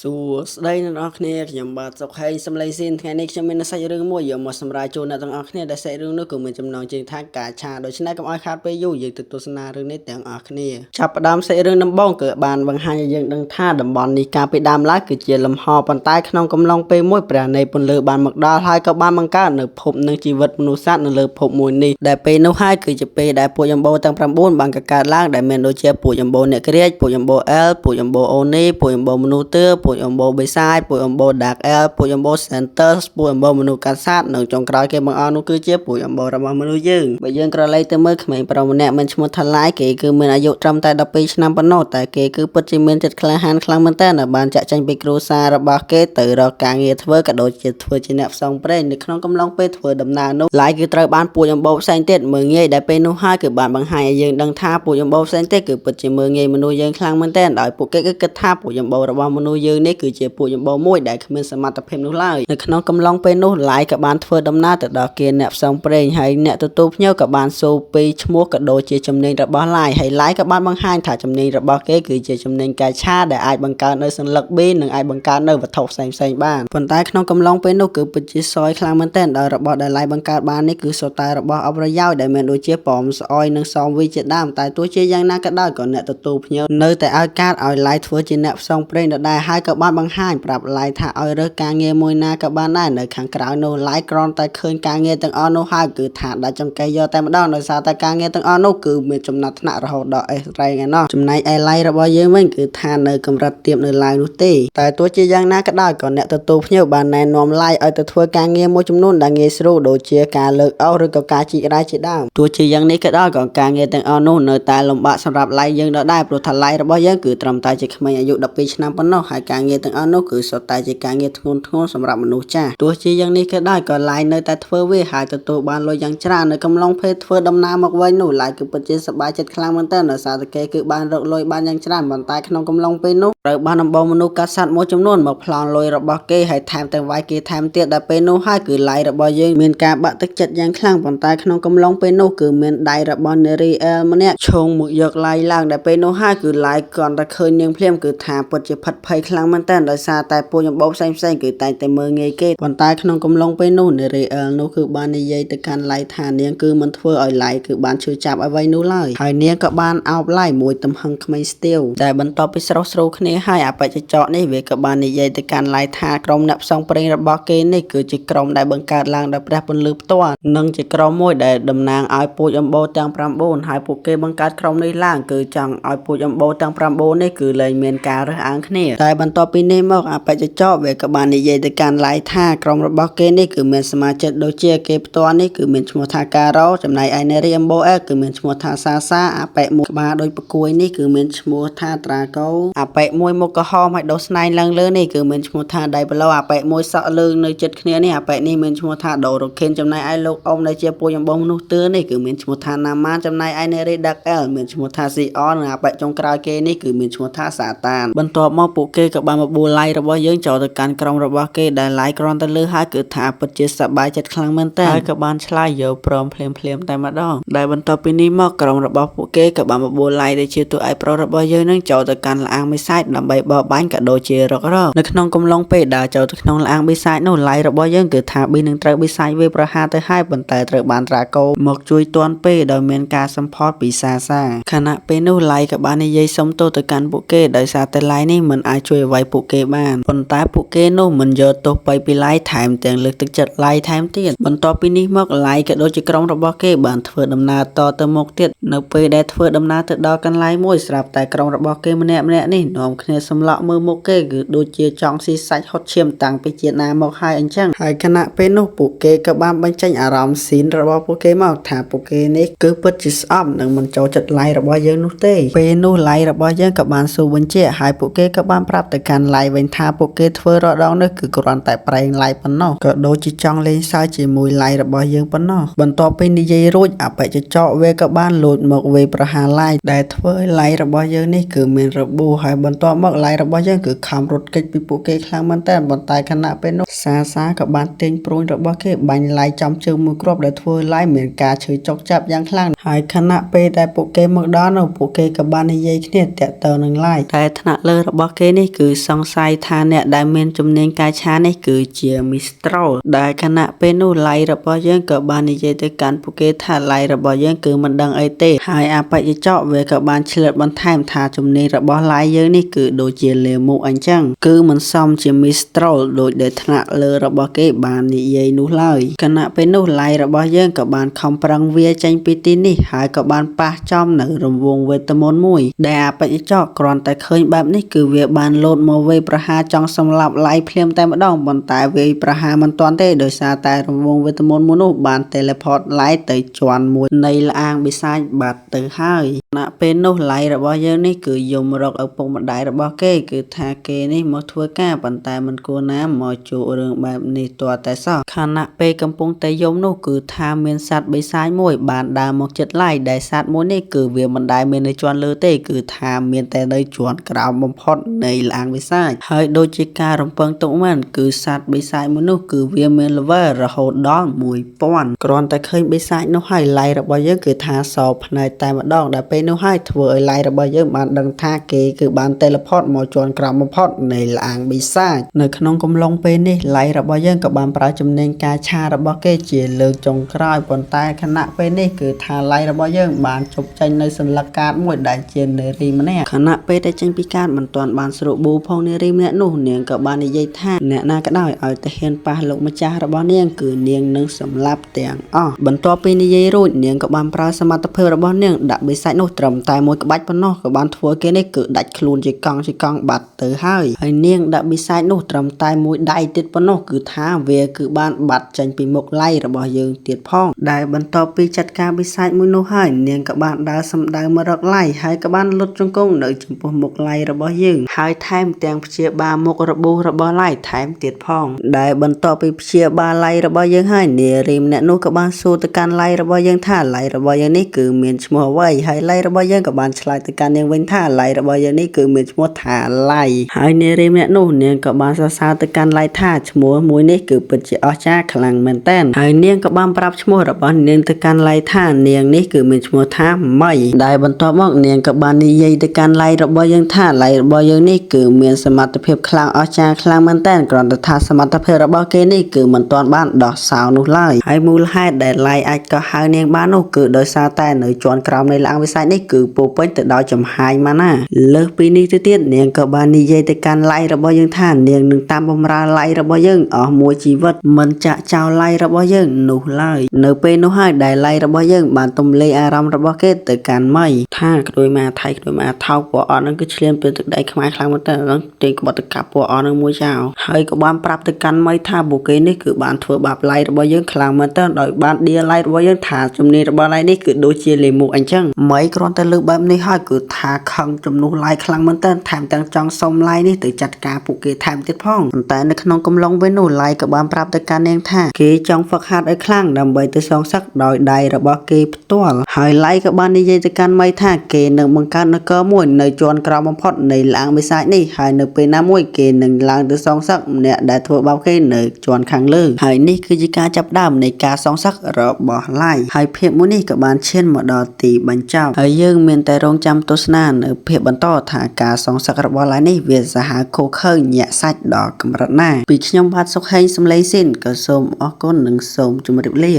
សួស្តីអ្នកនរគ្នាខ្ញុំបាទសុកហេងសំឡេងស៊ីនថ្ងៃនេះខ្ញុំមានសាច់រឿងមួយយកមកសម្រាប់ជូនអ្នកទាំងអស់គ្នាដែលសាច់រឿងនោះក៏មានចំណងជើងថាកាឆាដូច្នេះកុំឲ្យខាតពេលយូរយើងទៅទស្សនារឿងនេះទាំងអស់គ្នាចាប់ផ្ដើមសាច់រឿងដំបូងគឺបានបង្ហាញឲ្យយើងដឹងថាតំបន់នេះកាលពីដើមឡើយគឺជាលំហប៉ុន្តែក្នុងកំឡុងពេលមួយព្រះនៃពន្លឺបានមកដល់ហើយក៏បានបង្កើតនៅភពនិងជីវិតមនុស្សសត្វនៅលើភពមួយនេះដែលពេលនោះហើយគឺជាពេលដែលពួកយំបោទាំង9បានកកើតឡើងដែលមានដូចជាពួកយំបោអ្នកក្រាចពួកយំបោអែលពួកយំបោអូនីពួកយំបោមនុស្សទើពួកយំបោបេសាយពួកយំបោ Dark Elf ពួកយំបោ Center ពួកយំបោមនុស្សកាសាទនៅចុងក្រោយគេបង្អស់នោះគឺជាពួកយំបោរបស់មនុស្សយើងបើយើងក្រឡេកទៅមើលក្មេងប្រុសម្នាក់មានឈ្មោះថាឡាយគេគឺមានអាយុត្រឹមតែ12ឆ្នាំប៉ុណ្ណោះតែគេគឺពិតជាមានចិត្តក្លាហានខ្លាំងមែនទែនដែលបានចាក់ចែងពីគ្រួសាររបស់គេទៅរកការងារធ្វើក៏ដូចជាធ្វើជាអ្នកផ្សងព្រេងនៅក្នុងកំឡុងពេលធ្វើដំណើរនោះឡាយគឺត្រូវបានពួកយំបោផ្សេងទៀតមើលងាយដែលពេលនោះហើយគឺបានបង្ហាញឲ្យយើងដឹងថាពួកយំបោផ្សេងទៀតគឺពិតជាមើលងាយមនុស្សយើងខ្លាំងមែនទែនដោយពួកគេគឺគិតថាពួកយំបោរបស់មនុស្សយើងនេះគឺជាពួកយំបោមួយដែលគ្មានសមត្ថភាពនោះឡើយនៅក្នុងកំឡុងពេលនោះឡាយក៏បានធ្វើដំណើរទៅដល់គេអ្នកផ្សងព្រេងហើយអ្នកទទួលភ្ញៀវក៏បានសូរពីឈ្មោះក៏ដូចជាចំណេញរបស់ឡាយហើយឡាយក៏បានបង្ហាញថាចំណេញរបស់គេគឺជាចំណេញកាឆាដែលអាចបង្កើតនៅសន្លឹក B និងអាចបង្កើតនៅវត្ថុផ្សេងៗបានប៉ុន្តែក្នុងកំឡុងពេលនោះគឺពិតជាសយខ្លាំងមែនទែនដោយរបស់ដែលឡាយបង្កើតបាននេះគឺសុទ្ធតែរបស់អបប្រយោជន៍ដែលមានដូចជាប៉មស្អុយនិងសមវីជាដើមតែទោះជាយ៉ាងណាក៏ដោយក៏អ្នកទទួលភ្ញៀវនៅតែឲ្យការឲ្យឡាយធ្វើជាអ្នកផ្សងព្រេងដដែលហើយក៏បានបង្ហាញប្រាប់ឡាយថាឲ្យរើសការងារមួយណាក៏បានដែរនៅខាងក្រៅនោះឡាយគ្រាន់តែឃើញការងារទាំងអស់នោះហើយគឺថាដាច់ចង្កេះយកតែម្ដងដោយសារតែការងារទាំងអស់នោះគឺមានចំណាត់ថ្នាក់រហូតដល់ S rank ឯណោះចំណែកឯឡាយរបស់យើងវិញគឺថានៅកម្រិតទាបនៅឡើយនោះទេតែទោះជាយ៉ាងណាក៏ដោយក៏អ្នកទទួលភ្ញៀវបានណែនាំឡាយឲ្យទៅធ្វើការងារមួយចំនួនដែលងាយស្រួលដូចជាការលើកអុសឬក៏ការជីករ៉ែជាដើមទោះជាយ៉ាងនេះក៏ដោយក៏ការងារទាំងអស់នោះនៅតែលំបាកសម្រាប់ឡាយយើងដដែលព្រោះថាឡាយរបស់យើងគឺត្រឹមតែជាក្មេងអាយុ12ឆ្នាំប៉ុណ្ណោះហើយការងារទាំងអស់នោះគឺសុទ្ធតែជាការងារធ្ងន់ធ្ងរសម្រាប់មនុស្សចាស់ទោះជាយ៉ាងនេះក៏ដោយក៏ឡាយនៅតែធ្វើវាហើយទទួលបានលុយយ៉ាងច្រើននៅកំឡុងពេលធ្វើដំណើរមកវិញនោះឡាយគឺពិតជាសប្បាយចិត្តខ្លាំងមែនទែនដោយសារតែគេគឺបានរកលុយបានយ៉ាងច្រើនប៉ុន្តែក្នុងកំឡុងពេលនោះត្រូវបានដំបងមនុស្សកាត់សត្វមួយចំនួនមកប្លន់លុយរបស់គេហើយថែមទាំងវាយគេថែមទៀតដល់ពេលនោះហើយគឺឡាយរបស់យើងមានការបាក់ទឹកចិត្តយ៉ាងខ្លាំងប៉ុន្តែក្នុងកំឡុងពេលនោះគឺមានដៃរបស់នារីអែលម្នាក់ឈោងមកយកឡាយឡើងដែលពេលនោះហើយគឺឡាយគ្រាន់តែឃើញនាងភ្លាមគឺថាពិតជាផិតភ័យខ្លាំងមែនទែនដោយសារតែពួកយំបោផ្សេងៗគឺតែងតែមើលងាយគេប៉ុន្តែក្នុងកំឡុងពេលនោះនារីអែលនោះគឺបាននិយាយទៅកាន់ឡាយថានាងគឺមិនធ្វើឲ្យឡាយគឺបានឈឺចាប់អ្វីនោះឡើយហើយនាងក៏បានអោបឡាយមួយទំហឹងក្មេងស្ទាវតែបន្ទាប់ពីស្រស់ស្រួលគ្នាហើយអបច្ចចកនេះវាក៏បាននិយាយទៅកាន់ឡាយថាក្រុមអ្នកផ្សងព្រេងរបស់គេនេះគឺជាក្រុមដែលបង្កើតឡើងដោយព្រះពន្លឺផ្ទាល់និងជាក្រុមមួយដែលតំណាងឲ្យពួកយំបោទាំង9ហើយពួកគេបង្កើតក្រុមនេះឡើងគឺចង់ឲ្យពួកយំបោទាំង9នេះគឺលែងមានការរើសអើងគ្នាតែបន្ទាប់ពីនេះមកអបច្ចចកវាក៏បាននិយាយទៅកាន់ឡាយថាក្រុមរបស់គេនេះគឺមានសមាជិកដូចជាគេផ្ទាល់នេះគឺមានឈ្មោះថាការ៉ូចំណែកឯនារីអំបូអែគឺមានឈ្មោះថាសាសាអាប៉ែមួយក្បាលដូចប្រគួយនេះគឺមានឈ្មោះថាត្រាកោអាប៉ែមួយមុខក្រហមហើយដុសស្នែងឡើងលើនេះគឺមានឈ្មោះថាដៃប្លូអាប៉ែមួយសក់លឿងនៅចិត្តគ្នានេះអាប៉ែនេះមានឈ្មោះថាដូរ៉ូខេនចំណែកឯលោកអ៊ំដែលជាពួកយំបងមនុស្សទឿនេះគឺមានឈ្មោះថាណាម៉ាចំណែកឯនារីដាក់អែលមានឈ្មោះថាស៊ីអននិងអាប៉ែចុងក្រោយគេនេះគឺមានឈ្មោះថាសាតានបន្ទាប់មកពួកគេក៏បានបបួលឡាយរបស់យើងចូលទៅកាន់ក្រុមរបស់គេដែលឡាយគ្រាន់តែលើហើយគឺថាពិតជាសប្បាយចិត្តខ្លាំងមែនតើហើយក៏បានឆ្លើយយកព្រមភ្លាមតែម្ដងដែលបន្ទាប់ពីនេះមកក្រុមរបស់ពួកគេក៏បានបបួលឡាយដែលជាតួឯកប្រុសរបស់យើងនឹងចូលទៅកាន់លាងបិសាចដើម្បីបបបាញ់ក៏ដូចជារករកនៅក្នុងកំឡុងពេលដើរចូលទៅក្នុងលាងបិសាចនោះឡាយរបស់យើងគឺថាប៊ីនឹងត្រូវបិសាចវាប្រហារទៅហើយប៉ុន្តែត្រូវបានត្រាកោមកជួយទាន់ពេលដោយមានការសម្ផស្សពីសាសាខណៈពេលនោះឡាយក៏បាននិយាយសុំទោសទៅកាន់ពួកគេដោយសារតែឡាយនេះមិនអាចជួយអ្វីពួកគេបានប៉ុន្តែពួកគេនោះមិនយកទោសពីឡាយថែមទាំងលើកទឹកចិត្តឡាយថែមទៀតបន្ទាប់ពីនេះមកឡាយក៏ដូចជាក្រុមរបស់គេបានធ្វើដំណើរតទៅមុខទៀតនៅពេលដែលធ្វើដំណើរទៅដល់កន្លែងមួយស្រាប់តែក្រុមរបស់គេម្នាក់នេះនាំគ្នាសម្លក់មើលមុខគេគឺដូចជាចង់ស៊ីសាច់ហត់ឈាមតាំងពីជាតិណាមកហើយអញ្ចឹងហើយខណៈពេលនោះពួកគេក៏បានបញ្ចេញអារម្មណ៍ស៊ីនរបស់ពួកគេមកថាពួកគេនេះគឺពិតជាស្អប់និងមិនចូលចិត្តឡាយរបស់យើងនោះទេពេលនោះឡាយរបស់យើងក៏បានសួរបញ្ជាក់ហើយពួកគេក៏បានប្រាប់ទៅកាន់ឡាយវិញថាពួកគេធ្វើរដងនេះគឺគ្រាន់តែប្រេងឡាយប៉ុណ្ណោះក៏ដូចជាចង់លេងសើចជាមួយឡាយរបស់យើងប៉ុណ្ណោះបន្ទាប់ពីនិយាយរួចអបច្ចចកវាក៏បានលូតមកវេប្រហារឡាយដែលធ្វើឲ្យឡាយរបស់យើងនេះគឺមានរបួសហើយបន្ទាប់មកឡាយរបស់យើងគឺខំរត់គេចពីពួកគេខ្លាំងមែនតើប៉ុន្តែខណៈពេលនោះសាក៏បានទាញព្រួញរបស់គេបាញ់ឡាយចំជើងមួយគ្រាប់ដែលធ្វើឡាយមានការឈឺចុកចាប់យ៉ាងខ្លាំងហើយខណៈពេលដែលពួកគេមកដល់នោះពួកគេក៏បាននិយាយគ្នាតាក់ទងនឹងឡាយតែថ្នាក់លើរបស់គេ នេះគឺសង្ស័យថាអ្នកដែលមានជំនាញកាយឆានេះគឺជាមីស្ត្រូលដែលខណៈពេលនោះឡៃរបស់យើងក៏បាននិយាយទៅកាន់ពួកគេថាឡៃរបស់យើងគឺមិនដឹងអីទេហើយអបិយចកវាក៏បានឆ្លើយបន្ថែមថាជំនាញរបស់ឡៃយើងនេះគឺដូចជាលេមុអញ្ចឹងគឺមិនសមជាមីស្ត្រូលដូចដែលថ្នាក់លើរបស់គេបាននិយាយនោះឡើយខណៈពេលនោះឡៃរបស់យើងក៏បានខំប្រឹងវាចេញពីទីនេះហើយក៏បានប៉ះចំនៅរង្វង់វេទមន្តមួយដែលអបិយចកគ្រាន់តែឃើញបែបនេះគឺវាបានលោតមកវាយប្រហារចង់សម្លាប់ឡៃភ្លាមតែម្ដងប៉ុន្តែវាយប្រហារមិនទាន់ទេដោយសារតែរង្វង់វេទមន្តមួយនោះបាន teleport ឡៃទៅជាន់មួយនៃល្អាងបិសាចបាត់ទៅហើយខណៈពេលនោះឡៃរបស់យើងនេះគឺយំរកឪពុកម្ដាយរបស់គេគឺថាគេនេះមកធ្វើការប៉ុន្តែមិនគួរណាមកជួបរឿងបែបនេះទាល់តែសោះខណៈពេលកំពុងតែយំនោះគឺថាមានសត្វបិសាចមួយបានដើរមកជិតឡៃដែលសត្វមួយនេះគឺវាមិនដែលមាននៅជាន់លើទេគឺថាមានតែនៅជាន់ក្រោមបំផុតនៃល្អាងបិសាចហើយដូចជាការរំពឹងទុកមែនគឺសត្វបិសាចមួយនោះគឺវាមាន level រហូតដល់ 1000 គ្រាន់តែឃើញបិសាចនោះហើយឡៃរបស់យើងគឺថាសោផ្នែកតែម្ដងដែលពេលនោះហើយធ្វើឲ្យឡៃរបស់យើងបានដឹងថាគេគឺបាន teleport មកជាន់ក្រោមបំផុតនៃល្អាងបិសាចនៅក្នុងកំឡុងពេលនេះឡៃរបស់យើងក៏បានប្រើជំនាញការឆារបស់គេជាលើកចុងក្រោយប៉ុន្តែខណៈពេលនេះគឺថាឡៃរបស់យើងបានជប់ចេញនៅសន្លឹកកាតមួយដែលជានារីម្នាក់ខណៈពេលដែលចេញពីកាតមិនទាន់បានស្រួលប៊ូផងនារីម្នាក់នោះនាងក៏បាននិយាយថាអ្នកណាក៏ដោយឲ្យតែហ៊ានប៉ះលោកម្ចាស់របស់នាងគឺនាងនឹងសម្លាប់ទាំងអស់បន្ទាប់ពីនិយាយរួចនាងក៏បានប្រើសមត្ថភាពរបស់នាងដាក់បិសាចនោះត្រឹមតែមួយក្បាច់ប៉ុណ្ណោះក៏បានធ្វើគេនេះគឺដាច់ខ្លួនជាកង់បាត់ទៅហើយនាងដាក់បិសាចនោះត្រឹមតែមួយដៃទៀតប៉ុណ្ណោះគឺថាវាគឺបានបាត់ចេញពីមុខឡៃរបស់យើងទៀតផងដែលបន្ទាប់ពីចាត់ការបិសាចមួយនោះហើយនាងក៏បានដើរសម្ដៅមករកឡៃហើយក៏បានលុតជង្គង់នៅចំពោះមុខឡៃរបស់យើងហើយថែមទាំងព្យាបាលមុខរបួសរបស់ឡៃថែមទៀតផងដែលបន្ទាប់ពីព្យាបាលឡៃរបស់យើងហើយនារីម្នាក់នោះក៏បានសួរទៅកាន់ឡៃរបស់យើងថាឡៃរបស់យើងនេះគឺមានឈ្មោះអ្វីហើយឡៃរបស់យើងក៏បានឆ្លើយទៅកាន់នាងវិញថាឡៃរបស់យើងនេះគឺមានឈ្មោះថាឡៃហើយនារីម្នាក់នោះនាងក៏បានសរសើរទៅកាន់ឡៃថាឈ្មោះមួយនេះគឺពិតជាអស្ចារ្យខ្លាំងមែនតើហើយនាងក៏បានប្រាប់ឈ្មោះរបស់នាងទៅកាន់ឡៃថានាងនេះគឺមានឈ្មោះថាម៉ៃដែលបន្ទាប់មកនាងក៏បាននិយាយទៅកាន់ឡៃរបស់យើងថាឡៃរបស់យើងនេះគឺមានសមត្ថភាពខ្លាំងអស្ចារ្យខ្លាំងមែនតើគ្រាន់តែថាសមត្ថភាពរបស់គេនេះគឺមិនទាន់បានដោះសោនោះឡើយហើយមូលហេតុដែលឡៃអាចក៏ហៅនាងបាននោះគឺដោយសារតែនៅជាន់ក្រោមនៃល្អាងវិស័យនេះគឺពោពេញទៅដោយចំហាយម៉ាណាលើសពីនេះទៅទៀតនាងក៏បាននិយាយទៅកាន់ឡៃរបស់យើងថានាងនឹងតាមបម្រើឡៃរបស់យើងអស់មួយជីវិតមិនចាក់ចោលឡៃរបស់យើងនោះឡើយនៅពេលនោះហើយដែលឡៃរបស់យើងបានទំលេអារម្មណ៍របស់គេទៅកាន់ម៉ៃថាក្ដោយមកថៃក្ដោយមកថោកពណ៌អត់ហ្នឹងគឺឈ្លានពេលទឹកដីខ្មែរខ្លាំងមែនតើហ្នឹងទេក្បត់ទៅកាប់ពណ៌អត់ហ្នឹងមួយចោលហើយក៏បានប្រាប់ទៅកាន់ម៉ៃថាពួកគេនេះគឺបានធ្វើបាបឡៃរបស់យើងខ្លាំងមែនតើដោយបានដៀឡៃរបស់យើងថាជំនាញរបស់ឡៃនេះគឺដូចជាលេមុខអញ្ចឹងម៉ៃគ្រាន់តែលើកបែបនេះហើយគឺថាខឹងជំនួសឡៃខ្លាំងមែនតើថែមទាំងចង់សុំឡៃនេះទៅចាត់ការពួកគេថែមទៀតផងប៉ុន្តែនៅក្នុងកំឡុងពេលនោះឡៃក៏បានប្រាប់ទៅកាន់នាងថាគេចង់ហ្វឹកហាត់ឲ្យខ្លាំងដើម្បីទៅសងសឹកដោយដៃរបស់គេផ្ទាល់ហើយឡៃក៏បាននិយាយទៅកាន់ម៉ៃថាគេនឹងបង្កើតនគរមួយនៅជាន់ក្រោមបំផុតនៃល្អាងបិសាចនេះហើយនៅពេលណាមួយគេនឹងឡើងទៅសងសឹកម្នាក់ដែលធ្វើបាបគេនៅជាន់ខាងលើហើយនេះគឺជាការចាប់ដើមនៃការសងសឹករបស់ឡៃហើយភាពមួយនេះក៏បានឈានមកដល់ទីបញ្ចប់ហើយយើងមានតែរងចាំទស្សនានៅភាពបន្តថាការសងសឹករបស់ឡៃនេះវាសាហាវខូខើញាក់សាច់ដល់កម្រិតណាពីខ្ញុំបាទសុខហេងសំឡេងស៊ីនក៏សូមអរគុណនិងសូមជម្រាបលា